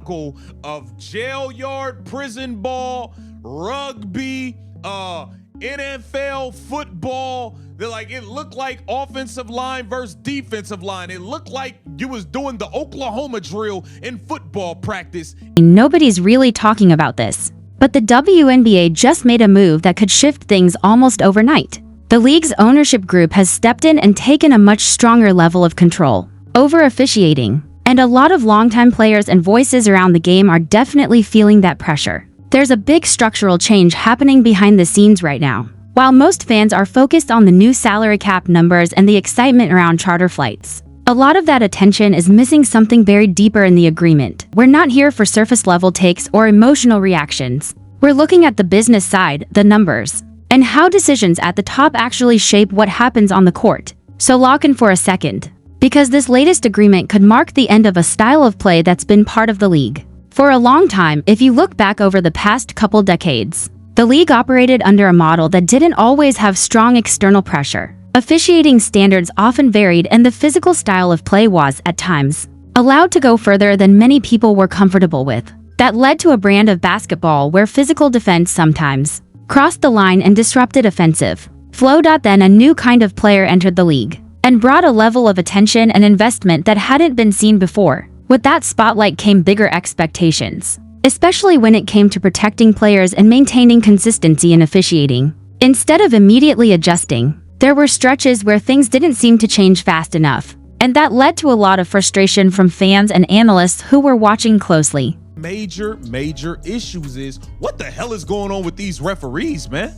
debacle of jail yard, prison ball, rugby, NFL football. They're like, it looked like offensive line versus defensive line. It looked like you was doing the Oklahoma drill in football practice. Nobody's really talking about this, but the WNBA just made a move that could shift things almost overnight. The league's ownership group has stepped in and taken a much stronger level of control over officiating, and a lot of longtime players and voices around the game are definitely feeling that pressure. There's a big structural change happening behind the scenes right now. While most fans are focused on the new salary cap numbers and the excitement around charter flights, a lot of that attention is missing something buried deeper in the agreement. We're not here for surface-level takes or emotional reactions. We're looking at the business side, the numbers, and how decisions at the top actually shape what happens on the court. So lock in for a second, because this latest agreement could mark the end of a style of play that's been part of the league for a long time. If you look back over the past couple decades, the league operated under a model that didn't always have strong external pressure. Officiating standards often varied, and the physical style of play was, at times, allowed to go further than many people were comfortable with. That led to a brand of basketball where physical defense sometimes crossed the line and disrupted offensive flow. Then a new kind of player entered the league and brought a level of attention and investment that hadn't been seen before. With that spotlight came bigger expectations, especially when it came to protecting players and maintaining consistency in officiating. Instead of immediately adjusting, there were stretches where things didn't seem to change fast enough, and that led to a lot of frustration from fans and analysts who were watching closely. Major issues is, what the hell is going on with these referees, man?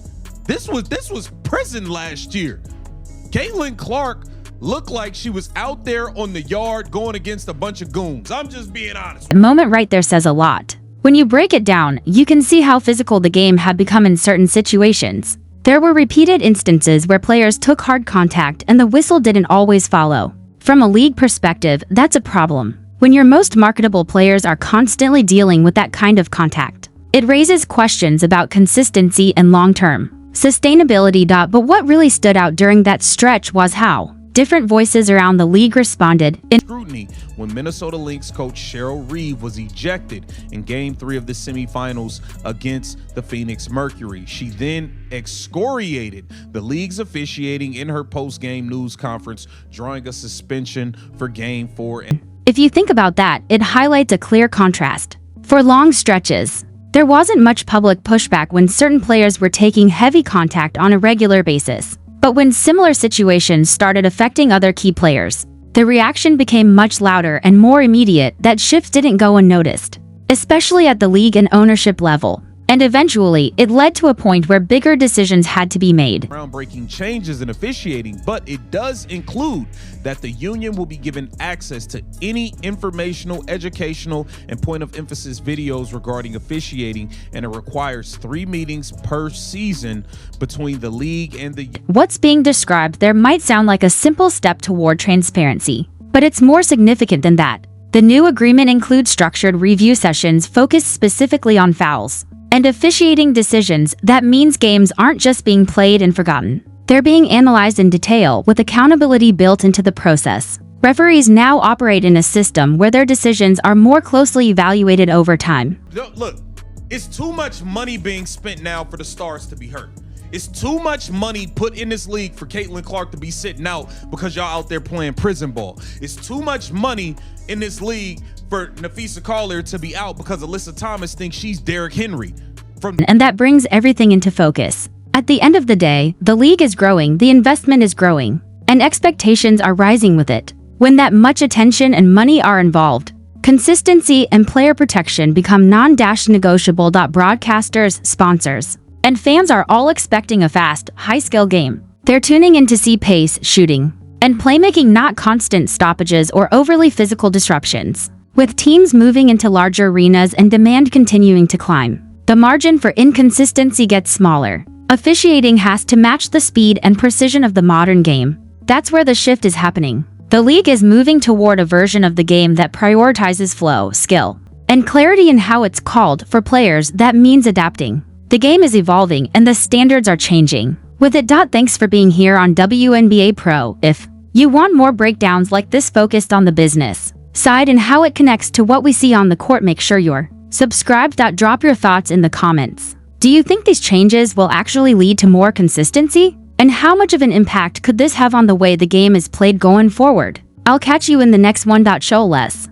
This was prison last year. Caitlin Clark looked like she was out there on the yard going against a bunch of goons. I'm just being honest. The moment right there says a lot. When you break it down, you can see how physical the game had become in certain situations. There were repeated instances where players took hard contact and the whistle didn't always follow. From a league perspective, that's a problem. When your most marketable players are constantly dealing with that kind of contact, it raises questions about consistency and long-term sustainability. But what really stood out during that stretch was how different voices around the league responded in scrutiny when Minnesota Lynx coach Cheryl Reeve was ejected in Game 3 of the semifinals against the Phoenix Mercury. She then excoriated the league's officiating in her post-game news conference, drawing a suspension for Game 4. If you think about that, it highlights a clear contrast. For long stretches, there wasn't much public pushback when certain players were taking heavy contact on a regular basis. But when similar situations started affecting other key players, the reaction became much louder and more immediate. That shift didn't go unnoticed, especially at the league and ownership level. And eventually, it led to a point where bigger decisions had to be made. Groundbreaking changes in officiating, but it does include that the union will be given access to any informational, educational, and point of emphasis videos regarding officiating, and it requires 3 meetings per season between the league and the... What's being described there might sound like a simple step toward transparency, but it's more significant than that. The new agreement includes structured review sessions focused specifically on fouls and officiating decisions. That means games aren't just being played and forgotten. They're being analyzed in detail with accountability built into the process. Referees now operate in a system where their decisions are more closely evaluated over time. Look, it's too much money being spent now for the stars to be hurt. It's too much money put in this league for Caitlin Clark to be sitting out because y'all out there playing prison ball. It's too much money in this league for Nafisa Collier to be out because Alyssa Thomas thinks she's Derrick Henry. And that brings everything into focus. At the end of the day, the league is growing, the investment is growing, and expectations are rising with it. When that much attention and money are involved, consistency and player protection become non-negotiable. Broadcasters, sponsors, and fans are all expecting a fast, high-skill game. They're tuning in to see pace, shooting, and playmaking, not constant stoppages or overly physical disruptions. With teams moving into larger arenas and demand continuing to climb, the margin for inconsistency gets smaller. Officiating has to match the speed and precision of the modern game. That's where the shift is happening. The league is moving toward a version of the game that prioritizes flow, skill, and clarity in how it's called. For players, that means adapting. The game is evolving and the standards are changing with it. Thanks for being here on WNBA Pro. If you want more breakdowns like this focused on the business, side and how it connects to what we see on the court. Make sure you're subscribed. Drop your thoughts in the comments. Do you think these changes will actually lead to more consistency? And how much of an impact could this have on the way the game is played going forward? I'll catch you in the next one. Show less.